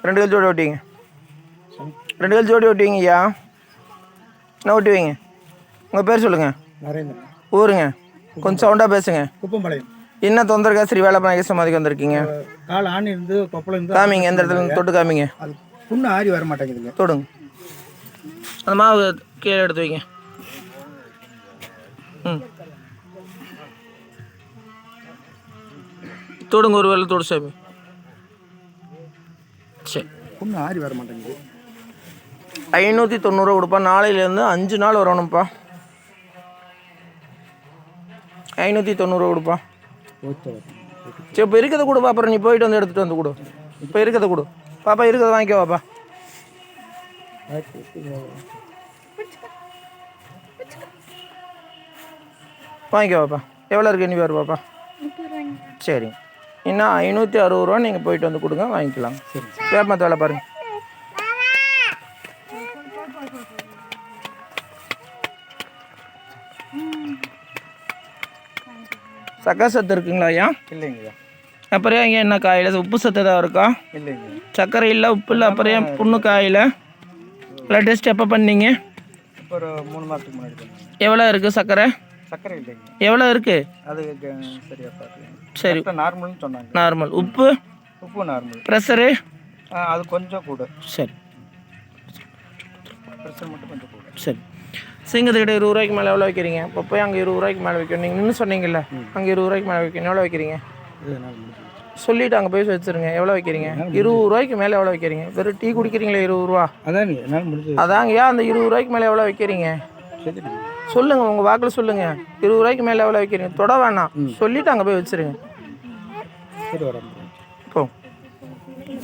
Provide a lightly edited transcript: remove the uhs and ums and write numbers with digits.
2 கல் ஜோடி ஓட்டிங்க. 2 கல் ஜோடி ஓட்டிங்க ஐயா. என்ன ஓட்டி வைங்க. உங்கள் பேர் சொல்லுங்கள். நரேந்திரன். ஊருங்க. கொஞ்சம் சவுண்டாக பேசுங்க. குப்பம்பாளையம். என்ன தொந்தரக்கா சரி வேலை பண்ண சமாதிக்கு வந்திருக்கீங்க? கால் ஆணி இருந்து கொப்பளம் இருந்து காமிங்க. எந்த இடத்துல தொட்டு காமிங்க. அது புண்ணு ஆறி வர மாட்டேங்குதுங்க. தொடுங்க. அந்த மாவு கீழே எடுத்து வைங்க. ம் தொடுங்க. ஒரு வேலை தொடு சாமி. சரி. புண்ணு ஆறி வர மாட்டேங்குது. 590 கொடுப்பா. நாளையிலேருந்து 5 நாள் வரணும்ப்பா. 590 கொடுப்பா. சரி இப்போ இருக்கிறத கொடு. அப்புறம் நீ போயிட்டு வந்து எடுத்துகிட்டு வந்து கொடு. இப்போ இருக்கிறத கொடு பாப்பா. இருக்கிறத வாங்கிக்கோ பாப்பா. வாங்கிக்கோ பாப்பா. எவ்வளோ இருக்கு நீ பாரு பாப்பா. சரிங்க. இன்னும் 560 ரூபா நீங்கள் போயிட்டு வந்து கொடுங்க, வாங்கிக்கலாம். சரி. வேப்பமரத்து வேலை பாருங்கள். சக்கரை சத்து இருக்குங்களா ஐயா? இல்லைங்கய்யா. அப்புறம் இங்கே என்ன காயில் உப்பு சத்து ஏதாவது இருக்கா? இல்லைங்க. சர்க்கரை இல்லை, உப்பு இல்லை. அப்புறம் புண்ணு காயில் பிளட் டெஸ்ட் எப்போ பண்ணீங்க? ஒரு 3 மாதத்துக்கு முன்னாடி. எவ்வளோ இருக்குது சர்க்கரை? சர்க்கரை இல்லைங்க. எவ்வளோ இருக்குது? அது சரியா பார்க்கல. சரி, நார்மல்னு சொன்னாங்க. நார்மல். உப்பு? உப்பு நார்மல். ப்ரெஷரு? அது கொஞ்சம் கூட. சரி, ப்ரெஷர் மட்டும் கொஞ்சம் கூட. சரி. சிங்கத்துக்கிட்ட 20 ரூபாய்க்கு மேலே எவ்வளோ வைக்கிறீங்க? இப்போ போய் அங்கே 20 ரூபாய்க்கு மேலே வைக்கணும். நீங்கள் இன்னும் சொன்னீங்கல்ல, அங்கே 20 ரூபாய்க்கு மேலே வைக்கணும். எவ்வளோ வைக்கிறீங்க சொல்லிவிட்டு அங்கே போய் வச்சுருங்க. எவ்வளோ வைக்கிறீங்க? 20 ரூபாய்க்கு மேலே எவ்வளோ வைக்கிறீங்க? வெறும் டீ குடிக்கிறீங்களே 20 ரூபா. அதாங்க. ஏன் அந்த 20 ரூபாய்க்கு மேலே எவ்வளோ வைக்கிறீங்க சொல்லுங்கள். உங்கள் வாக்கில் சொல்லுங்கள். 20 ரூபாய்க்கு மேலே எவ்வளோ வைக்கிறீங்க? தொட வேணாம், சொல்லிவிட்டு அங்கே போய் வச்சுருங்க. போ.